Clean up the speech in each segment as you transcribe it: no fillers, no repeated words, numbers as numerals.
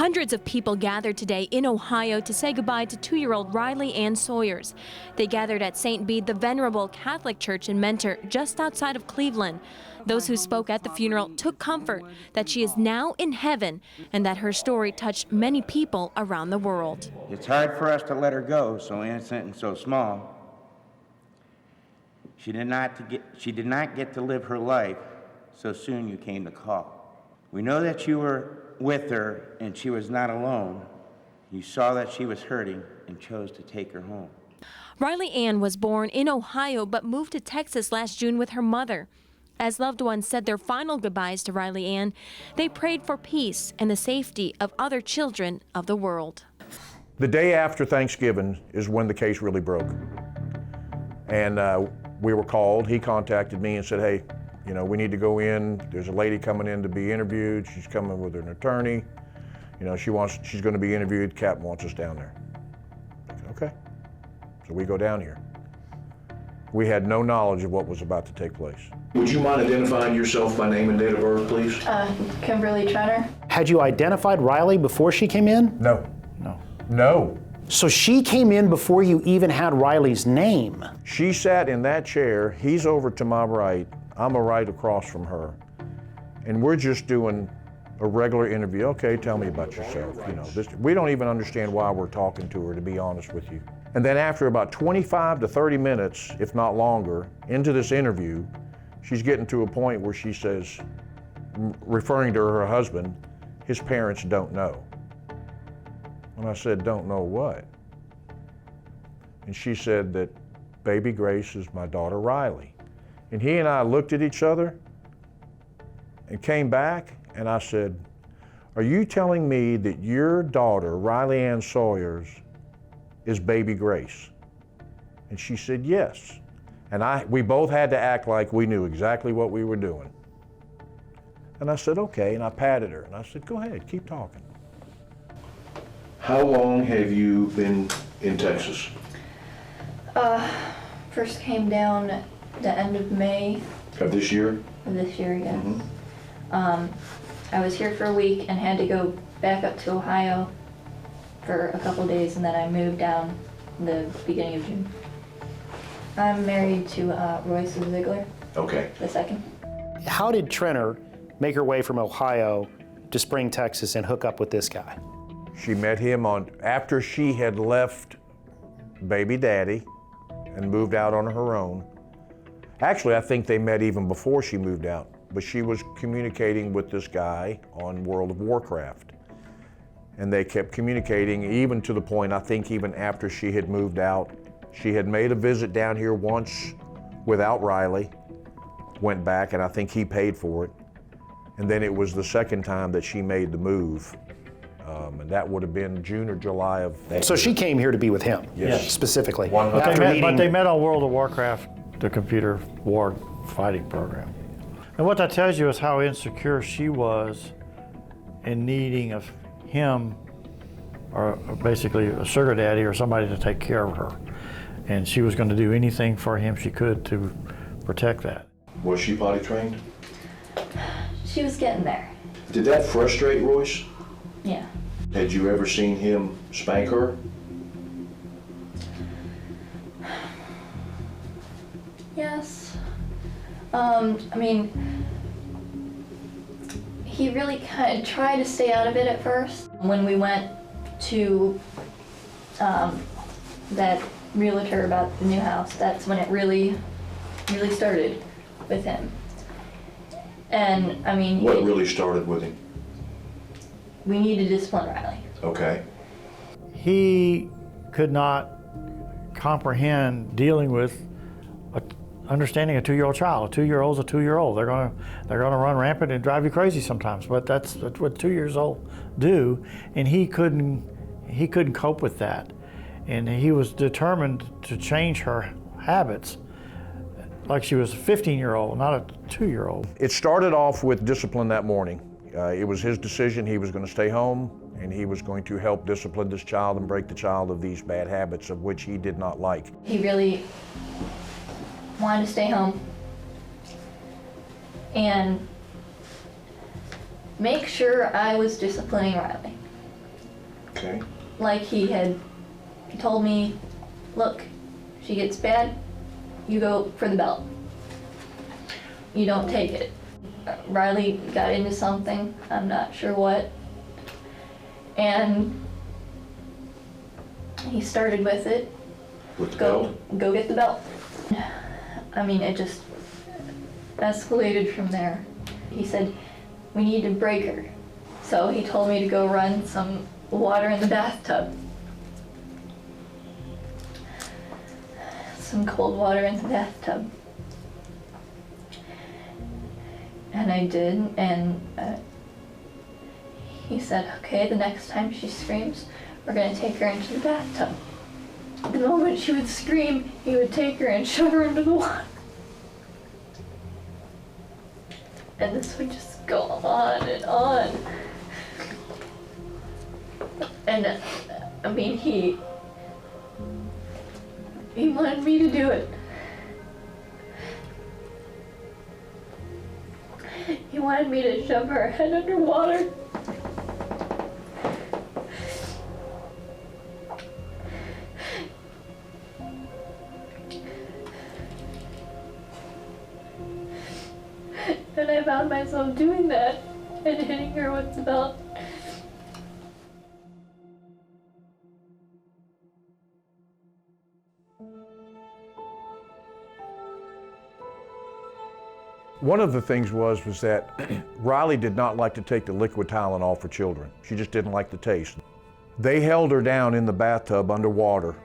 Hundreds of people gathered today in Ohio to say goodbye to 2-year-old Riley Ann Sawyers. They gathered at St. Bede, the Venerable Catholic Church in Mentor, just outside of Cleveland. Those who spoke at the funeral took comfort that she is now in heaven and that her story touched many people around the world. It's hard for us to let her go, so innocent and so small. She did not get to live her life so soon you came to call. We know that you were with her and she was not alone. You saw that she was hurting and chose to take her home. Riley Ann was born in Ohio but moved to Texas last June with her mother. As loved ones said their final goodbyes to Riley Ann, they prayed for peace and the safety of other children of the world. The day after Thanksgiving is when the case really broke. And we were called. He contacted me and said, hey, you know, we need to go in. There's a lady coming in to be interviewed. She's coming with an attorney. You know, she's going to be interviewed. Captain wants us down there. I said, okay. So we go down here. We had no knowledge of what was about to take place. Would you mind identifying yourself by name and date of birth, please? Kimberly Trenner. Had you identified Riley before she came in? No. No. No. So she came in before you even had Riley's name? She sat in that chair. He's over to my right. I'm right across from her. And we're just doing a regular interview. Okay, tell me about yourself. You know, we don't even understand why we're talking to her, to be honest with you. And then after about 25 to 30 minutes, if not longer, into this interview, she's getting to a point where she says, referring to her husband, his parents don't know. And I said, don't know what? And she said that baby Grace is my daughter Riley. And he and I looked at each other and came back, and I said, are you telling me that your daughter, Riley Ann Sawyers, is baby Grace? And she said, yes. And we both had to act like we knew exactly what we were doing. And I said, okay, and I patted her, and I said, go ahead, keep talking. How long have you been in Texas? First came down the end of May Of this year? of this year, yes. Mm-hmm. I was here for a week and had to go back up to Ohio for a couple days, and then I moved down in the beginning of June. I'm married to Royce Ziegler, Okay. the second. How did Trenner make her way from Ohio to Spring, Texas and hook up with this guy? She met him after she had left baby daddy and moved out on her own. Actually, I think they met even before she moved out, but she was communicating with this guy on World of Warcraft. And they kept communicating even to the point, I think even after she had moved out. She had made a visit down here once without Riley, went back, and I think he paid for it. And then it was the second time that she made the move. And that would have been June or July of that So year. she came here to be with him, Yes. specifically. But They met on World of Warcraft, the computer war fighting program. And what that tells you is how insecure she was in needing of him, or basically a sugar daddy or somebody to take care of her. And she was going to do anything for him she could to protect that. Was she potty trained? She was getting there, Did that frustrate Royce? yeah. Had you ever seen him spank her? Yes. I mean, he really kind of tried to stay out of it at first. When we went to that realtor about the new house, that's when it really started with him. And I mean, What really started with him? we need to discipline Riley. Okay. He could not comprehend dealing with understanding a 2-year-old child. A 2-year-old's a 2-year-old. They're gonna run rampant and drive you crazy sometimes. But that's what 2 years old do, and he couldn't cope with that, and he was determined to change her habits, like she was a 15-year-old, not a 2-year-old. It started off with discipline that morning. It was his decision. He was going to stay home, and he was going to help discipline this child and break the child of these bad habits of which he did not like. He really wanted to stay home and make sure I was disciplining Riley. Okay. Like he had told me, look, she gets bad, you go for the belt. You don't take it. Riley got into something, I'm not sure what, and he started with it. With the belt? Go get the belt. I mean, it just escalated from there. He said, we need to break her. So he told me to go run some water in the bathtub. Some cold water in the bathtub. And I did, and he said, okay, the next time she screams, we're gonna take her into the bathtub. The moment she would scream, he would take her and shove her into the water. And this would just go on and on. And I mean, he wanted me to do it. He wanted me to shove her head underwater. And I found myself doing that and hitting her with the belt. One of the things was that Riley did not like to take the liquid Tylenol for children. She just didn't like the taste. They held her down in the bathtub underwater,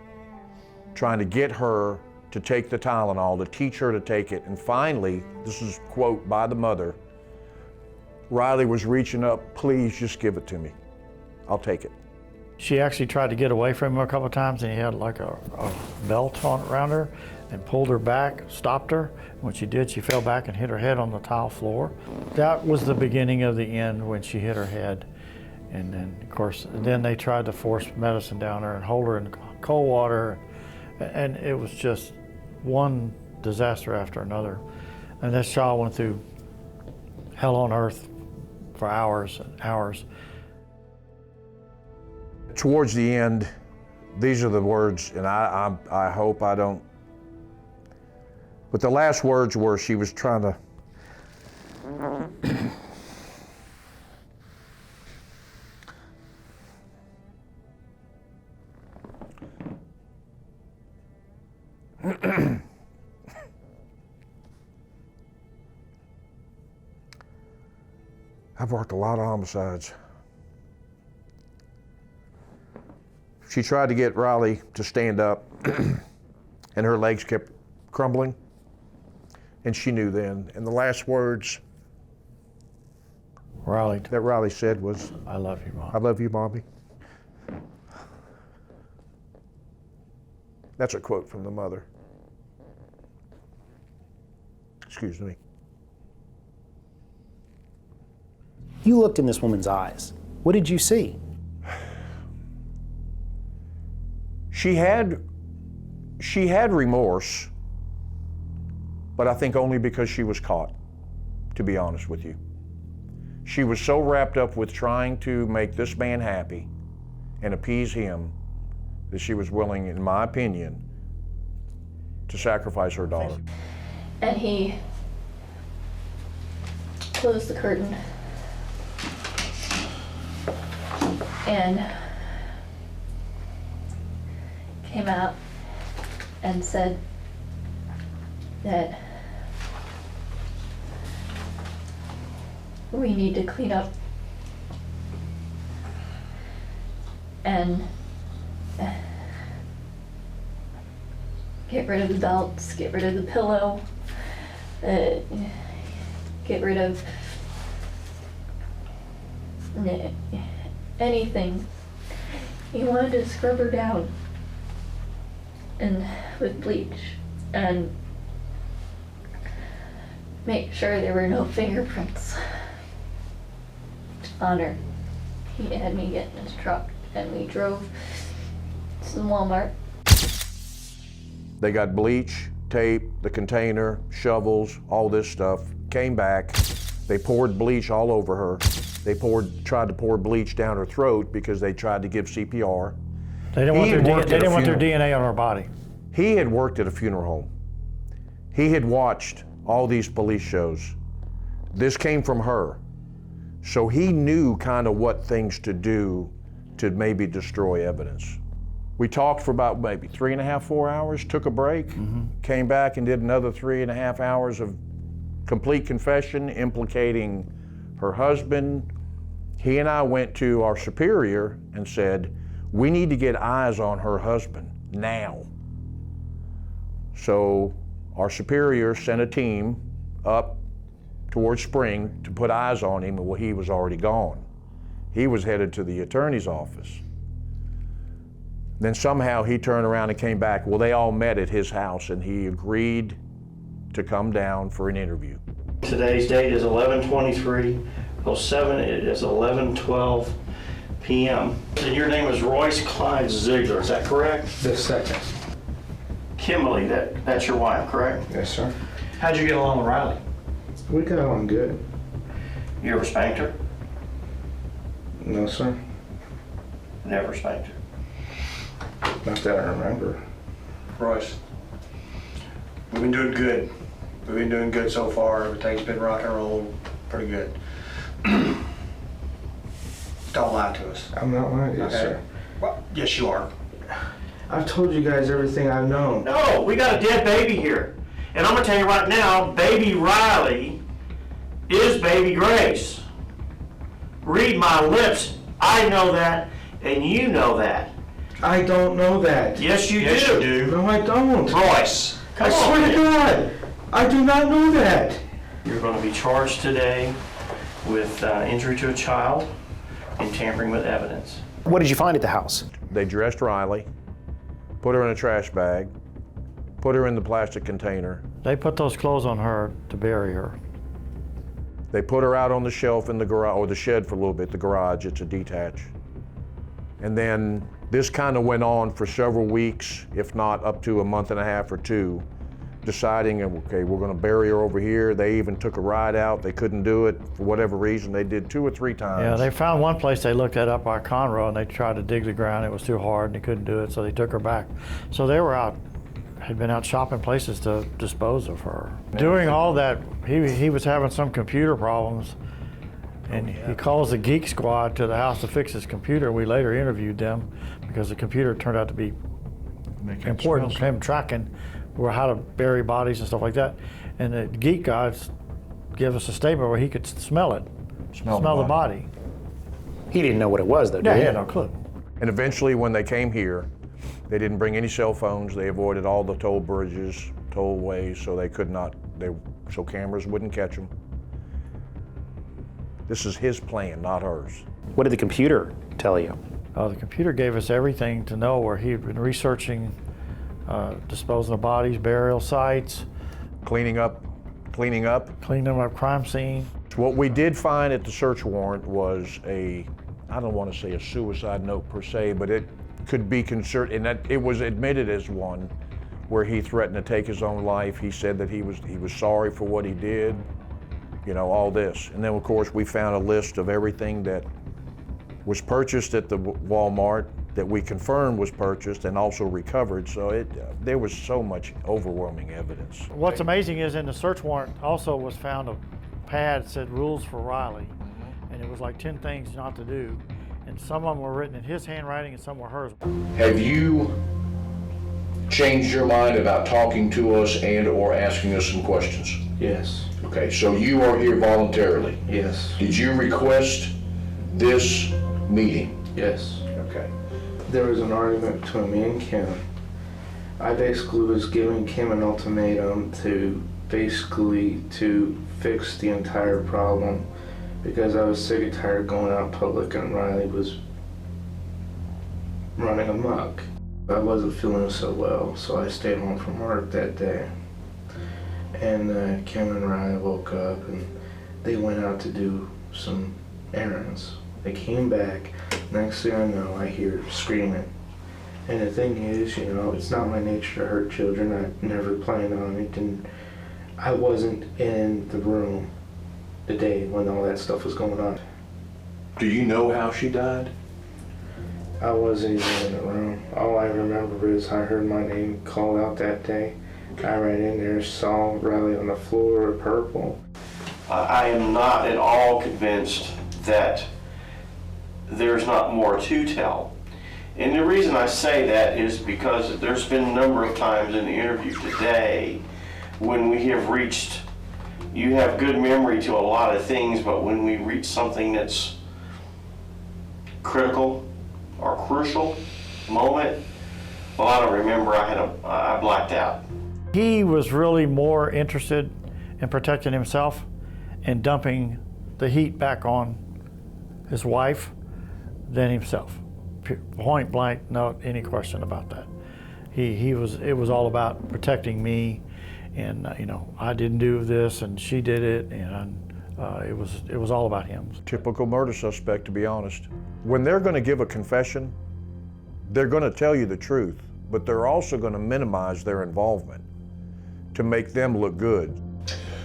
trying to get her to take the Tylenol, to teach her to take it. And finally, this is a quote by the mother, Riley was reaching up, please just give it to me. I'll take it. She actually tried to get away from him a couple of times, and he had like a belt on around her and pulled her back, stopped her. When she did, she fell back and hit her head on the tile floor. That was the beginning of the end when she hit her head. And then, of course, then they tried to force medicine down her and hold her in cold water. And it was just one disaster after another. And this child went through hell on earth for hours and hours. Towards the end, these are the words, and I hope I don't, but the last words were she was trying to, I've worked a lot of homicides. She tried to get Riley to stand up, and her legs kept crumbling, and she knew then. And the last words that Riley said was, I love you, Mom. I love you, Mommy. That's a quote from the mother. Excuse me. You looked in this woman's eyes. What did you see? She had remorse, but I think only because she was caught, to be honest with you. She was so wrapped up with trying to make this man happy and appease him that she was willing, in my opinion, to sacrifice her daughter. And he closed the curtain and came out and said that we need to clean up and get rid of the belts, get rid of the pillow, get rid of anything. He wanted to scrub her down and with bleach and make sure there were no fingerprints on her. He had me get in his truck and we drove to the Walmart. They got bleach, tape, the container, shovels, all this stuff, came back. They poured bleach all over her. They tried to pour bleach down her throat because they tried to give CPR. They didn't want He their, had worked they at a didn't want their funeral. DNA on her body. He had worked at a funeral home. He had watched all these police shows. This came from her. So he knew kind of what things to do to maybe destroy evidence. We talked for about maybe 3.5, 4 hours, took a break, came back and did another 3.5 hours of complete confession implicating her husband. He and I went to our superior and said, we need to get eyes on her husband now. So our superior sent a team up towards Spring to put eyes on him, and well, he was already gone. He was headed to the attorney's office. Then somehow he turned around and came back. Well, they all met at his house and he agreed to come down for an interview. Today's date is 11/23/07. It is 11:12 p.m. And your name is Royce Clyde Ziegler, is that correct? The second. Kimberly, that's your wife, correct? Yes, sir. How'd you get along with Riley? We got on good. You ever spanked her? No, sir. Never spanked her. Not that I remember. Royce, we've been doing good. We've been doing good so far. Everything's been rock and roll, pretty good. Don't lie to us. I'm not lying. Yes, Okay. sir. Well, yes, you are. I've told you guys everything I've known. No, we got a dead baby here. And I'm gonna tell you right now, baby Riley is baby Grace. Read my lips. I know that, and you know that. I don't know that. Yes, you Yes, do. you do. No, I don't. Royce, I Come swear on, to man. God, I do not know that. You're gonna be charged today with injury to a child and tampering with evidence. What did you find at the house? They dressed Riley, put her in a trash bag, put her in the plastic container. They put those clothes on her to bury her. They put her out on the shelf in the garage, or the shed for a little bit, the garage, it's a detach. And then this kind of went on for several weeks, if not up to a month and a half or two, deciding, okay, we're gonna bury her over here. They even took a ride out. They couldn't do it for whatever reason. They did 2 or 3 times. Yeah, they found one place they looked at up by Conroe and they tried to dig the ground. It was too hard and they couldn't do it, so they took her back. So they were out, had been out shopping places to dispose of her. Doing all that, he was having some computer problems, and he calls the Geek Squad to the house to fix his computer. We later interviewed them because the computer turned out to be important to him tracking how to bury bodies and stuff like that. And the Geek guys gave us a statement where he could smell it, smell the body. He didn't know what it was, though, Yeah, did he he? had no clue. And eventually, when they came here, they didn't bring any cell phones. They avoided all the toll bridges, tollways, so they could not, so cameras wouldn't catch them. This is his plan, not hers. What did the computer tell you? The computer gave us everything to know where he'd been researching disposing of bodies, burial sites, Cleaning up. cleaning up crime scene. What we did find at the search warrant was I don't want to say a suicide note per se, but it could be considered, and that it was admitted as one, where he threatened to take his own life. He said that he was sorry for what he did, all this. And then of course we found a list of everything that was purchased at the Walmart that we confirmed was purchased and also recovered. So there was so much overwhelming evidence. What's amazing is in the search warrant also was found a pad that said rules for Riley, and it was like 10 things not to do, and some of them were written in his handwriting and some were hers. Have you changed your mind about talking to us and or asking us some questions? Yes. Okay, so you are here voluntarily. Yes. Did you request this meeting? Yes. Okay. There was an argument between me and Kim. I basically was giving Kim an ultimatum to fix the entire problem because I was sick and tired of going out in public and Riley was running amok. I wasn't feeling so well, so I stayed home from work that day. And Kim and Riley woke up and they went out to do some errands. They came back, next thing I know, I hear screaming. And the thing is, it's not my nature to hurt children. I never planned on it, and I wasn't in the room the day when all that stuff was going on. Do you know how she died? I wasn't even in the room. All I remember is I heard my name called out that day. I ran in there, saw Riley on the floor, purple. I am not at all convinced that there's not more to tell. And the reason I say that is because there's been a number of times in the interview today when we have reached, you have good memory to a lot of things, but when we reach something that's critical or crucial moment, well, I don't remember, I blacked out. He was really more interested in protecting himself and dumping the heat back on his wife than himself. Point blank, not any question about that. It was all about protecting me, and you know, I didn't do this and she did it, and it was all about him. Typical murder suspect, to be honest. When they're going to give a confession, they're going to tell you the truth, but they're also going to minimize their involvement to make them look good.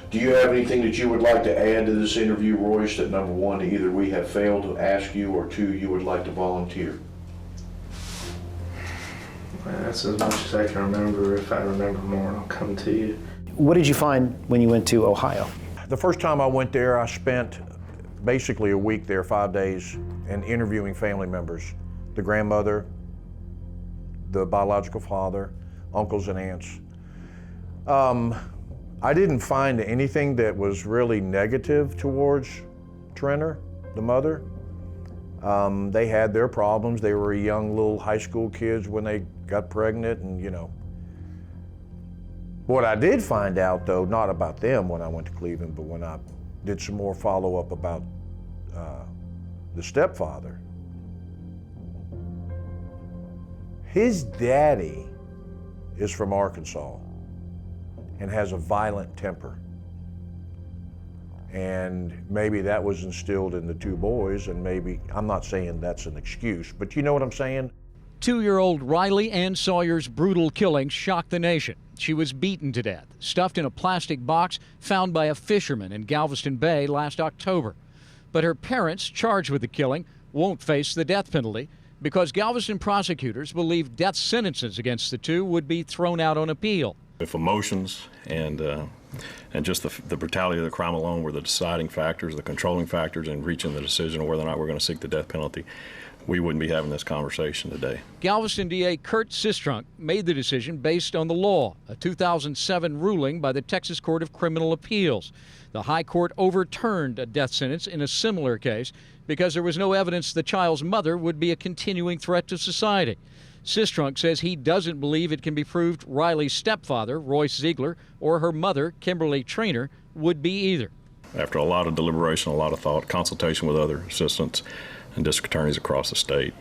Do you have anything that you would like to add to this interview, Royce, that number one, either we have failed to ask you, or two, you would like to volunteer? That's as much as I can remember. If I remember more, I'll come to you. What did you find when you went to Ohio? The first time I went there, I spent basically a week there, 5 days, and interviewing family members, the grandmother, the biological father, uncles and aunts. I didn't find anything that was really negative towards Trenner, the mother. They had their problems. They were young little high school kids when they got pregnant, and you know. What I did find out, though, not about them when I went to Cleveland, but when I did some more follow-up about the stepfather. His daddy is from Arkansas and has a violent temper. And maybe that was instilled in the two boys, and maybe, I'm not saying that's an excuse, but you know what I'm saying? 2-year-old Riley Ann Sawyer's brutal killing shocked the nation. She was beaten to death, stuffed in a plastic box found by a fisherman in Galveston Bay last October. But her parents, charged with the killing, won't face the death penalty because Galveston prosecutors believe death sentences against the two would be thrown out on appeal. If emotions and just the brutality of the crime alone were the deciding factors, the controlling factors in reaching the decision of whether or not we're going to seek the death penalty, we wouldn't be having this conversation today. Galveston DA Kurt Sistrunk made the decision based on the law, a 2007 ruling by the Texas Court of Criminal Appeals. The High Court overturned a death sentence in a similar case because there was no evidence the child's mother would be a continuing threat to society. Sistrunk says he doesn't believe it can be proved Riley's stepfather, Royce Ziegler, or her mother, Kimberly Trainer, would be either. After a lot of deliberation, a lot of thought, consultation with other assistants and district attorneys across the state,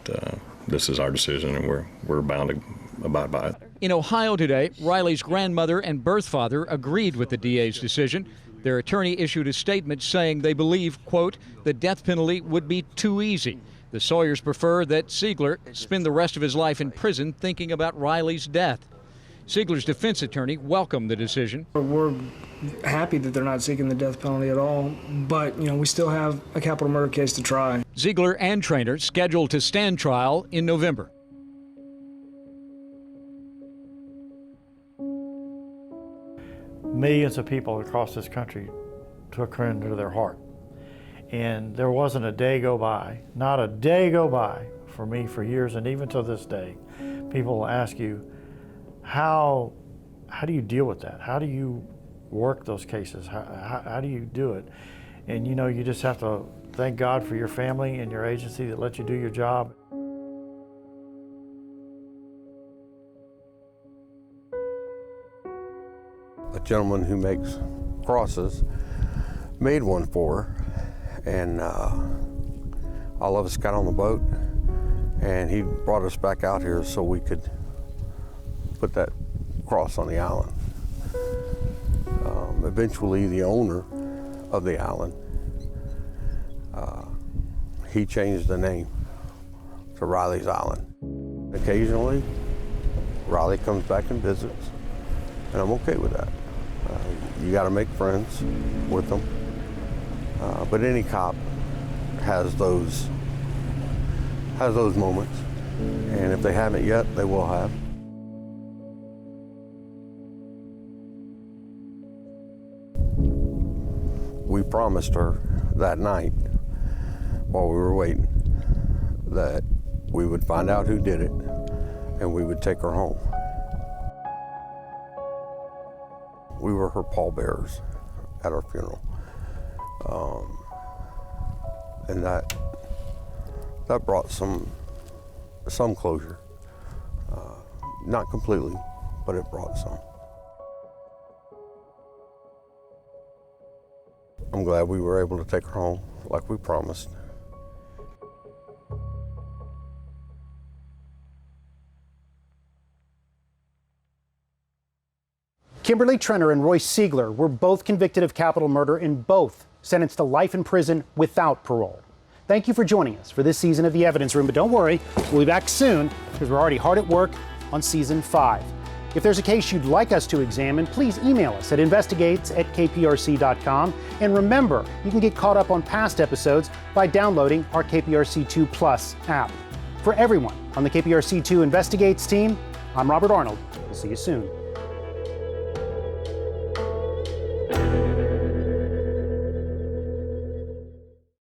this is our decision, and we're bound to abide by it. In Ohio today, Riley's grandmother and birth father agreed with the DA's decision. Their attorney issued a statement saying they believe, quote, the death penalty would be too easy. The Sawyers prefer that Ziegler spend the rest of his life in prison thinking about Riley's death. Ziegler's defense attorney welcomed the decision. We're happy that they're not seeking the death penalty at all, but we still have a capital murder case to try. Ziegler and Trainer scheduled to stand trial in November. Millions of people across this country took her into their heart. And there wasn't a day go by, not a day go by for me for years, and even to this day, people will ask you, how do you deal with that? How do you work those cases? How do you do it? And you just have to thank God for your family and your agency that let you do your job. A gentleman who makes crosses made one for her, and all of us got on the boat, and he brought us back out here so we could put that cross on the island. Eventually, the owner of the island, he changed the name to Riley's Island. Occasionally, Riley comes back and visits, and I'm okay with that. You got to make friends with them. But any cop has those moments, and if they haven't yet, they will have. We promised her that night while we were waiting that we would find out who did it and we would take her home. We were her pallbearers at our funeral. And that brought some closure. Not completely, but it brought some. I'm glad we were able to take her home like we promised. Kimberly Trenner and Royce Siegler were both convicted of capital murder and both sentenced to life in prison without parole. Thank you for joining us for this season of The Evidence Room, but don't worry, we'll be back soon because we're already hard at work on season 5. If there's a case you'd like us to examine, please email us at investigates@kprc.com. And remember, you can get caught up on past episodes by downloading our KPRC2 Plus app. For everyone on the KPRC2 Investigates team, I'm Robert Arnold. We'll see you soon.